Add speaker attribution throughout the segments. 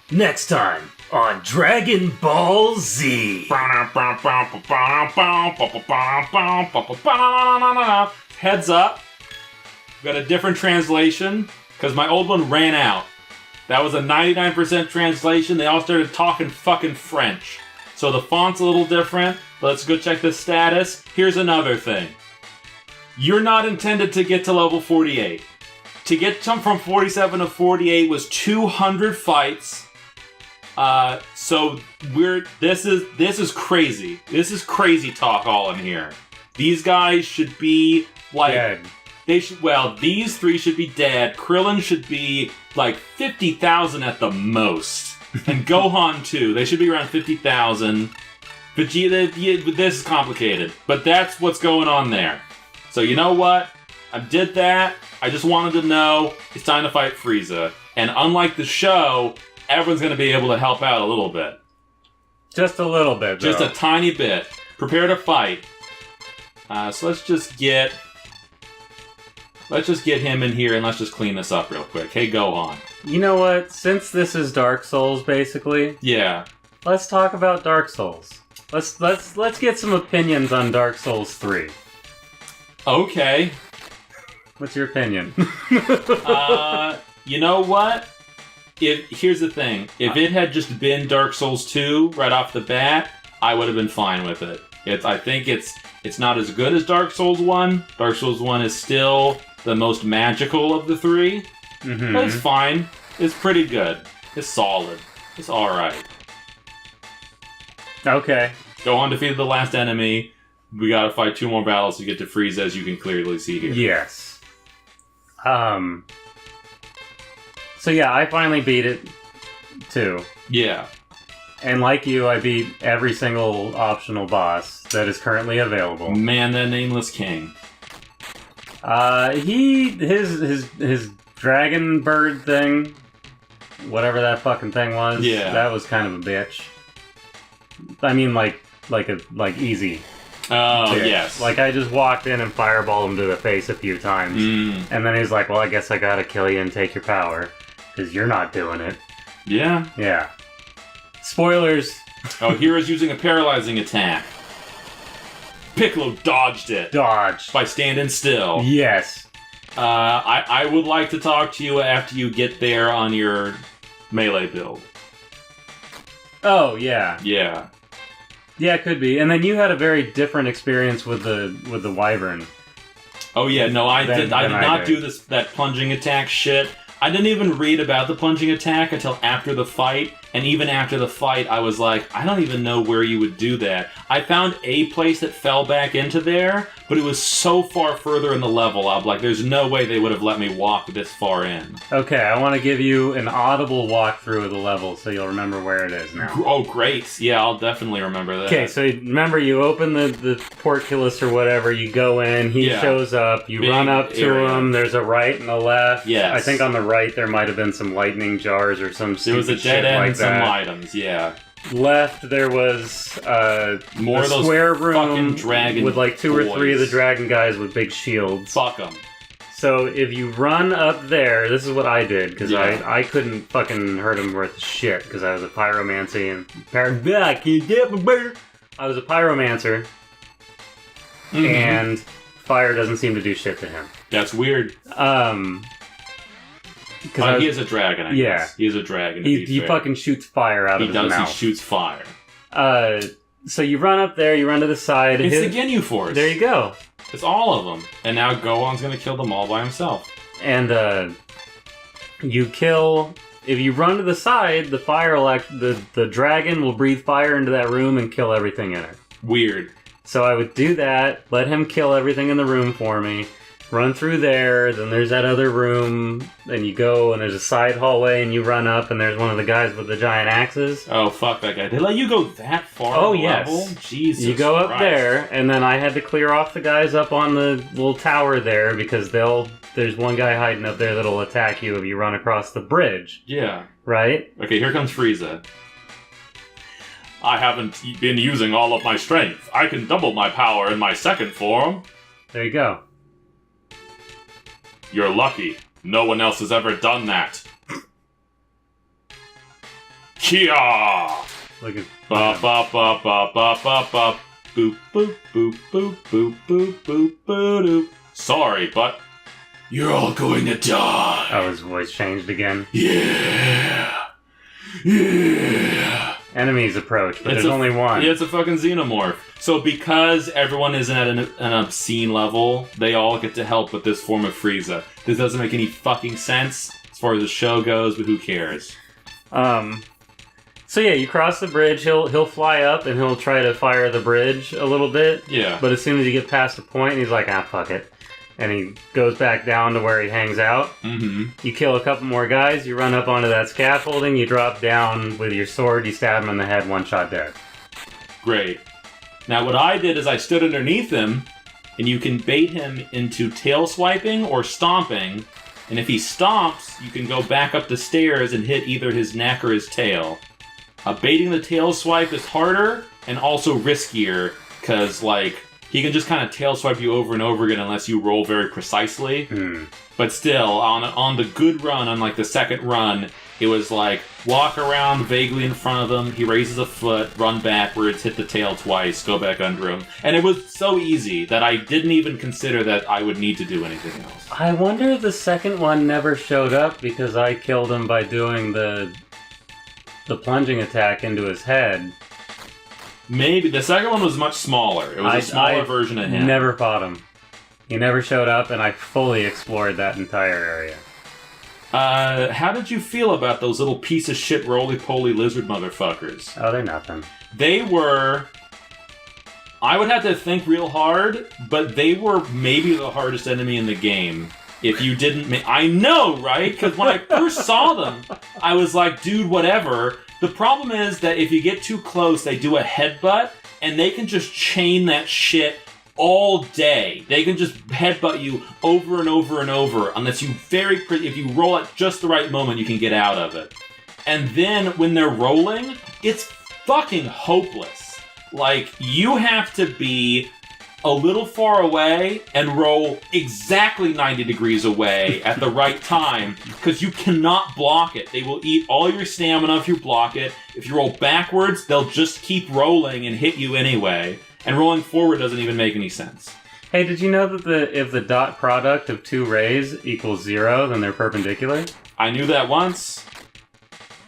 Speaker 1: Next time on Dragon Ball Z.
Speaker 2: Heads up. Got a different translation because my old one ran out. That was a 99% translation. They all started talking fucking French. So the font's a little different. Let's go check the status. Here's another thing. You're not intended to get to level 48. To get from 47 to 48 was 200 fights. So this is crazy. This is crazy talk all in here. These guys should be like
Speaker 3: dead.
Speaker 2: These three should be dead. Krillin should be like 50,000 at the most. And Gohan too. They should be around 50,000. Vegeta, this is complicated. But that's what's going on there. So you know what? I did that. I just wanted to know it's time to fight Frieza. And unlike the show, everyone's going to be able to help out a little bit.
Speaker 3: Just a little bit, though.
Speaker 2: Just a tiny bit. Prepare to fight. So let's just get him in here and let's just clean this up real quick. Hey, Gohan.
Speaker 3: You know what? Since this is Dark Souls, basically,
Speaker 2: Yeah.
Speaker 3: let's talk about Dark Souls. Let's get some opinions on Dark Souls 3.
Speaker 2: Okay.
Speaker 3: What's your opinion?
Speaker 2: You know what? Here's the thing. If it had just been Dark Souls 2 right off the bat, I would have been fine with it. I think it's not as good as Dark Souls 1. Dark Souls 1 is still the most magical of the three.
Speaker 3: Mm-hmm.
Speaker 2: But it's fine. It's pretty good. It's solid. It's alright.
Speaker 3: Okay.
Speaker 2: Gohan defeated the last enemy. We gotta fight 2 more battles to get to Frieza, as you can clearly see here.
Speaker 3: Yes. So yeah, I finally beat it, too.
Speaker 2: Yeah.
Speaker 3: And like you, I beat every single optional boss that is currently available.
Speaker 2: Man, that Nameless King.
Speaker 3: His dragon bird thing, whatever that fucking thing was,
Speaker 2: yeah,
Speaker 3: that was kind of a bitch. I mean, like easy.
Speaker 2: Oh,
Speaker 3: bitch.
Speaker 2: yes.
Speaker 3: Like, I just walked in and fireballed him to the face a few times. And then he's like, well, I guess I gotta kill you and take your power, because you're not doing it.
Speaker 2: Yeah.
Speaker 3: Yeah. Spoilers.
Speaker 2: Oh, Hero's using a paralyzing attack. Piccolo dodged it.
Speaker 3: Dodged.
Speaker 2: By standing still.
Speaker 3: Yes.
Speaker 2: I would like to talk to you after you get there on your melee build.
Speaker 3: Oh, yeah.
Speaker 2: Yeah.
Speaker 3: Yeah, it could be. And then you had a very different experience with the Wyvern.
Speaker 2: Oh yeah, no, I did not do that plunging attack shit. I didn't even read about the plunging attack until after the fight, and even after the fight, I was like, I don't even know where you would do that. I found a place that fell back into there, but it was so far further in the level up, like, there's no way they would have let me walk this far in.
Speaker 3: Okay, I want to give you an audible walkthrough of the level so you'll remember where it is now.
Speaker 2: Oh, great. Yeah, I'll definitely remember that.
Speaker 3: Okay, so remember, you open the portcullis or whatever, you go in, he shows up, you run up to him, there's a right and a left.
Speaker 2: Yes.
Speaker 3: I think on the right there might have been some lightning jars or some
Speaker 2: there was a dead end
Speaker 3: like
Speaker 2: and some items, yeah.
Speaker 3: Left there was
Speaker 2: more of those
Speaker 3: square room
Speaker 2: dragon
Speaker 3: with like 2
Speaker 2: boys.
Speaker 3: or 3 of the dragon guys with big shields.
Speaker 2: Fuck them.
Speaker 3: So if you run up there, this is what I did, because I couldn't fucking hurt him worth shit, because I was a pyromancer and I was a pyromancer, and fire doesn't seem to do shit to him.
Speaker 2: That's weird. He is a dragon, I guess. He is a dragon.
Speaker 3: He fucking shoots fire out of his mouth.
Speaker 2: He shoots fire.
Speaker 3: So you run up there, you run to the side.
Speaker 2: It's the Ginyu Force.
Speaker 3: There you go.
Speaker 2: It's all of them. And now Gohan's gonna kill them all by himself.
Speaker 3: And you kill. If you run to the side, the fire the dragon will breathe fire into that room and kill everything in it.
Speaker 2: Weird.
Speaker 3: So I would do that, let him kill everything in the room for me, run through there, then there's that other room, then you go and there's a side hallway and you run up and there's one of the guys with the giant axes.
Speaker 2: Oh, fuck that guy. They let you go that far?
Speaker 3: Oh, yes.
Speaker 2: Level? Jesus
Speaker 3: You go up
Speaker 2: Christ.
Speaker 3: there, and then I had to clear off the guys up on the little tower there because there's one guy hiding up there that'll attack you if you run across the bridge.
Speaker 2: Yeah.
Speaker 3: Right?
Speaker 2: Okay, here comes Frieza. I haven't been using all of my strength. I can double my power in my second form.
Speaker 3: There you go.
Speaker 2: You're lucky. No one else has ever done that. Kia!
Speaker 3: Look at
Speaker 2: Ba ba ba ba ba ba ba. Boop boop boop boop boop boop boop boop boop. Sorry, but you're all going to die.
Speaker 3: Oh, his voice changed again.
Speaker 2: Yeah. Yeah.
Speaker 3: Enemies approach, but
Speaker 2: It's
Speaker 3: there's only one.
Speaker 2: Yeah, it's a fucking xenomorph. So because everyone isn't at an obscene level, they all get to help with this form of Frieza. This doesn't make any fucking sense as far as the show goes, but who cares?
Speaker 3: So yeah, you cross the bridge, he'll fly up and he'll try to fire the bridge a little bit.
Speaker 2: Yeah.
Speaker 3: But as soon as you get past a point, he's like, fuck it. And he goes back down to where he hangs out.
Speaker 2: Mm-hmm.
Speaker 3: You kill a couple more guys, you run up onto that scaffolding, you drop down with your sword, you stab him in the head, one shot dead.
Speaker 2: Great. Now what I did is I stood underneath him, and you can bait him into tail swiping or stomping, and if he stomps, you can go back up the stairs and hit either his neck or his tail. Baiting the tail swipe is harder and also riskier, because, like, he can just kind of tail swipe you over and over again unless you roll very precisely. But still, on the good run, on like the second run, it was like, walk around vaguely in front of him, he raises a foot, run backwards, hit the tail twice, go back under him. And it was so easy that I didn't even consider that I would need to do anything else.
Speaker 3: I wonder if the second one never showed up because I killed him by doing the plunging attack into his head.
Speaker 2: Maybe. The second one was much smaller. It was a smaller version of him.
Speaker 3: Never fought him. He never showed up, and I fully explored that entire area.
Speaker 2: How did you feel about those little piece of shit roly-poly lizard motherfuckers?
Speaker 3: Oh, they're nothing.
Speaker 2: They were... I would have to think real hard, but they were maybe the hardest enemy in the game. If you didn't... I know, right? Because when I first saw them, I was like, dude, whatever. The problem is that if you get too close, they do a headbutt, and they can just chain that shit all day. They can just headbutt you over and over and over, unless you if you roll at just the right moment, you can get out of it. And then when they're rolling, it's fucking hopeless. Like, you have to be a little far away and roll exactly 90 degrees away at the right time, because you cannot block it. They will eat all your stamina if you block it. If you roll backwards, they'll just keep rolling and hit you anyway. And rolling forward doesn't even make any sense.
Speaker 3: Hey, did you know that if the dot product of two rays equals 0, then they're perpendicular?
Speaker 2: I knew that once.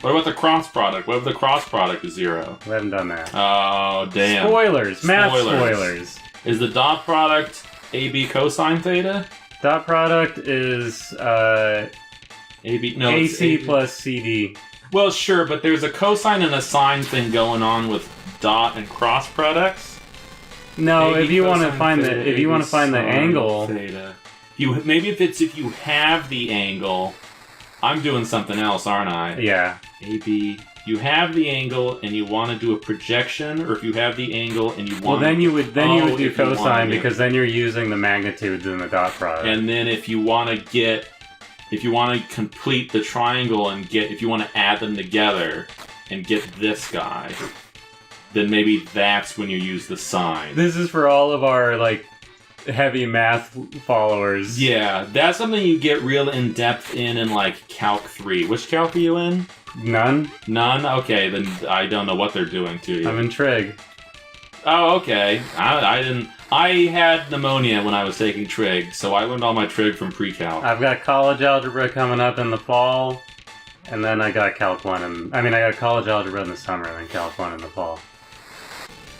Speaker 2: What about the cross product? What if the cross product is 0?
Speaker 3: We haven't done that.
Speaker 2: Oh, damn.
Speaker 3: Spoilers! Math spoilers!
Speaker 2: Is the dot product AB cosine theta?
Speaker 3: Dot product is
Speaker 2: AB, no,
Speaker 3: AC plus CD.
Speaker 2: Well, sure, but there's a cosine and a sine thing going on with dot and cross products.
Speaker 3: No,
Speaker 2: AB
Speaker 3: if you want to
Speaker 2: cosine
Speaker 3: find
Speaker 2: theta,
Speaker 3: if you want to find the
Speaker 2: AB
Speaker 3: angle,
Speaker 2: theta. Maybe if you have the angle, I'm doing something else, aren't I?
Speaker 3: yeah.
Speaker 2: AB. You have the angle and you want to do a projection, or if you have the angle and you want.
Speaker 3: Well, then you would do cosine,
Speaker 2: to.
Speaker 3: because then you're using the magnitudes in the dot product.
Speaker 2: And then if you want to complete the triangle and if you want to add them together and get this guy, then maybe that's when you use the sine.
Speaker 3: This is for all of our heavy math followers.
Speaker 2: Yeah, that's something you get real in depth in like Calc 3. Which Calc are you in?
Speaker 3: None?
Speaker 2: None? Okay, then I don't know what they're doing to you.
Speaker 3: I'm in trig.
Speaker 2: Oh, okay. I didn't. I had pneumonia when I was taking trig, so I learned all my trig from pre-calc.
Speaker 3: I've got college algebra coming up in the fall, and then I got Calc 1 I got college algebra in the summer, and then Calc 1 in the fall.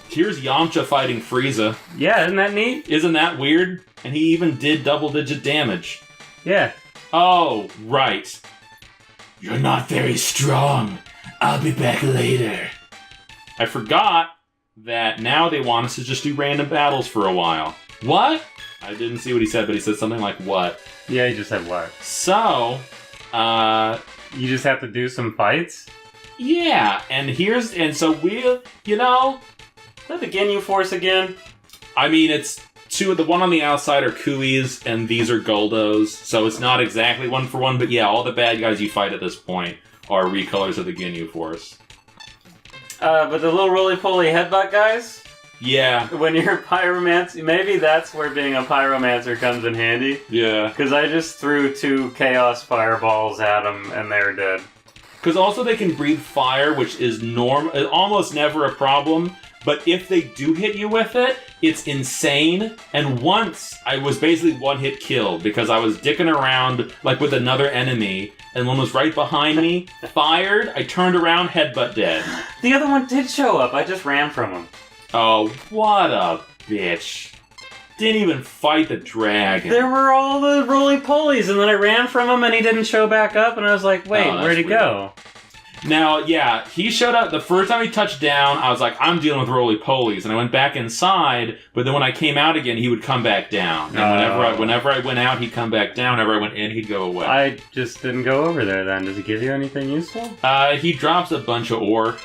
Speaker 2: Here's Yamcha fighting Frieza.
Speaker 3: Yeah, isn't that neat?
Speaker 2: Isn't that weird? And he even did double-digit damage.
Speaker 3: Yeah.
Speaker 2: Oh, right. You're not very strong. I'll be back later. I forgot that now they want us to just do random battles for a while. What? I didn't see what he said, but he said something like what.
Speaker 3: Yeah, he just said what.
Speaker 2: So,
Speaker 3: you just have to do some fights?
Speaker 2: yeah, and so we'll,
Speaker 3: Is that the Ginyu Force again?
Speaker 2: I mean, it's the one on the outside are Kuis, and these are Goldos, so it's not exactly one for one, but yeah, all the bad guys you fight at this point are recolors of the Ginyu Force.
Speaker 3: But the little roly-poly headbutt guys?
Speaker 2: Yeah.
Speaker 3: When you're a pyromancer, maybe that's where being a pyromancer comes in handy.
Speaker 2: Yeah.
Speaker 3: Because I just threw 2 chaos fireballs at them, and they're dead.
Speaker 2: Because also they can breathe fire, which is almost never a problem. But if they do hit you with it, it's insane. And once I was basically one-hit killed because I was dicking around like with another enemy, and one was right behind me, fired, I turned around, headbutt dead.
Speaker 3: The other one did show up. I just ran from him.
Speaker 2: Oh, what a bitch. Didn't even fight the dragon.
Speaker 3: There were all the roly-polies, and then I ran from him, and he didn't show back up, and I was like, wait, where'd he go?
Speaker 2: Now, yeah, he showed up. The first time he touched down, I was like, I'm dealing with roly-polies. And I went back inside, but then when I came out again, he would come back down. And whenever I went out, he'd come back down. Whenever I went in, he'd go away.
Speaker 3: I just didn't go over there then. Does he give you anything useful?
Speaker 2: He drops a bunch of ore.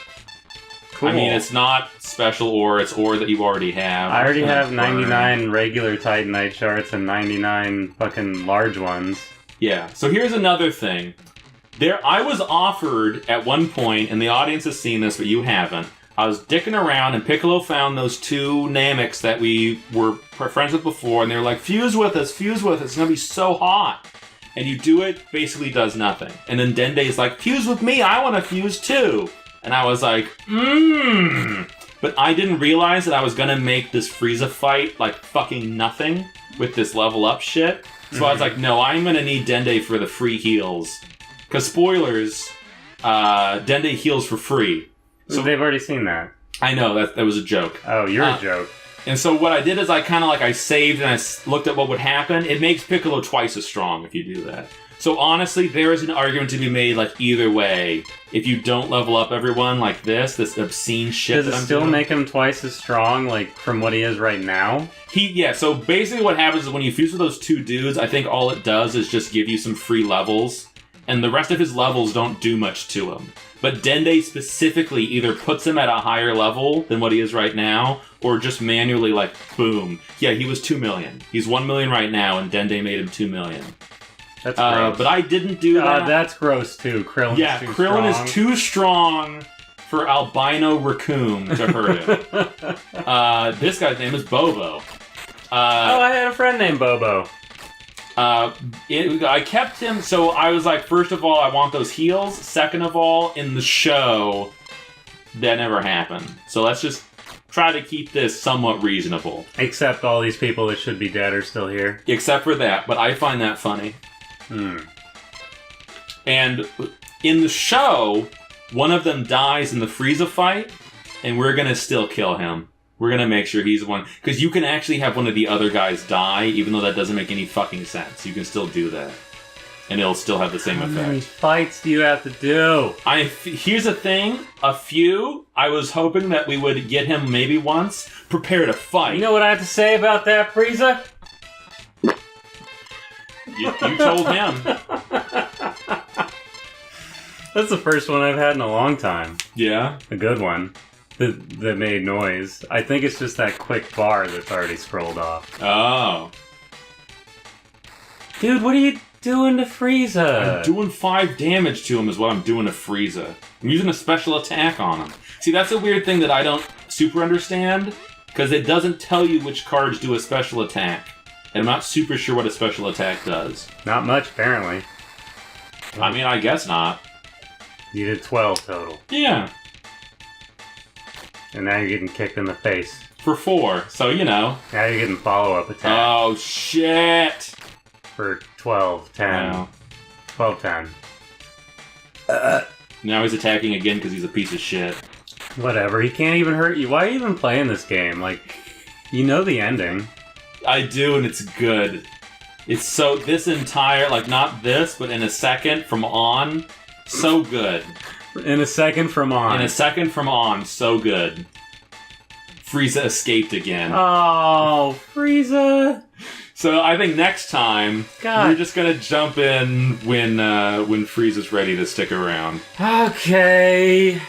Speaker 2: Cool. I mean, it's not special ore, it's ore that you already have.
Speaker 3: I already have 99 regular Titanite shards and 99 fucking large ones.
Speaker 2: Yeah, so here's another thing. I was offered at one point, and the audience has seen this, but you haven't. I was dicking around, and Piccolo found those two Namecs that we were friends with before, and they were like, fuse with us, it's gonna be so hot. And you do it, basically does nothing. And then Dende's like, fuse with me, I want to fuse too. And I was like, But I didn't realize that I was gonna make this Frieza fight like fucking nothing with this level up shit. So I was like, no, I'm gonna need Dende for the free heals. Because spoilers, Dende heals for free.
Speaker 3: So they've already seen that.
Speaker 2: I know, that was a joke.
Speaker 3: Oh, you're a joke.
Speaker 2: And so what I did is I saved and I looked at what would happen. It makes Piccolo twice as strong if you do that. So honestly, there is an argument to be made like either way. If you don't level up everyone like this obscene shit.
Speaker 3: Does it still make him twice as strong, like from what he is right now?
Speaker 2: So basically what happens is when you fuse with those two dudes, I think all it does is just give you some free levels. And the rest of his levels don't do much to him. But Dende specifically either puts him at a higher level than what he is right now, or just manually like, boom. Yeah, he was 2 million. He's 1 million right now, and Dende made him 2 million.
Speaker 3: That's gross.
Speaker 2: But I didn't do that.
Speaker 3: That's gross too. Krillin
Speaker 2: is too strong for Albino Raccoon to hurt him. This guy's name is Bobo.
Speaker 3: I had a friend named Bobo.
Speaker 2: I kept him, so I was like, first of all, I want those heals. Second of all, in the show, that never happened. So let's just try to keep this somewhat reasonable.
Speaker 3: Except all these people that should be dead are still here.
Speaker 2: Except for that, but I find that funny. And in the show, one of them dies in the Frieza fight, and we're gonna still kill him. We're gonna make sure he's the one, because you can actually have one of the other guys die, even though that doesn't make any fucking sense. You can still do that, and it'll still have the same effect.
Speaker 3: How many fights do you have to do?
Speaker 2: Here's the thing: a few. I was hoping that we would get him maybe once. Prepare to fight.
Speaker 3: You know what I have to say about that, Frieza?
Speaker 2: You told him.
Speaker 3: That's the first one I've had in a long time.
Speaker 2: Yeah?
Speaker 3: A good one. That made noise. I think it's just that quick bar that's already scrolled off.
Speaker 2: Oh.
Speaker 3: Dude, what are you doing to Frieza?
Speaker 2: I'm doing 5 damage to him is what I'm doing to Frieza. I'm using a special attack on him. See, that's a weird thing that I don't super understand, because it doesn't tell you which cards do a special attack. And I'm not super sure what a special attack does.
Speaker 3: Not much, apparently.
Speaker 2: I mean, I guess not.
Speaker 3: You did 12 total.
Speaker 2: Yeah.
Speaker 3: And now you're getting kicked in the face.
Speaker 2: For 4, so you know.
Speaker 3: Now you're getting follow-up attack.
Speaker 2: Oh, shit!
Speaker 3: For 12, 10.
Speaker 2: Wow.
Speaker 3: 12, 10.
Speaker 2: Now he's attacking again because he's a piece of shit.
Speaker 3: Whatever, he can't even hurt you. Why are you even playing this game? Like, you know the ending.
Speaker 2: I do, and it's good. It's so, this entire, like, not this, but in a second from on, so good.
Speaker 3: In a second from on.
Speaker 2: In a second from on, so good. Frieza escaped again.
Speaker 3: Oh, Frieza!
Speaker 2: So I think next time, we're just gonna jump in when Frieza's ready to stick around.
Speaker 3: Okay.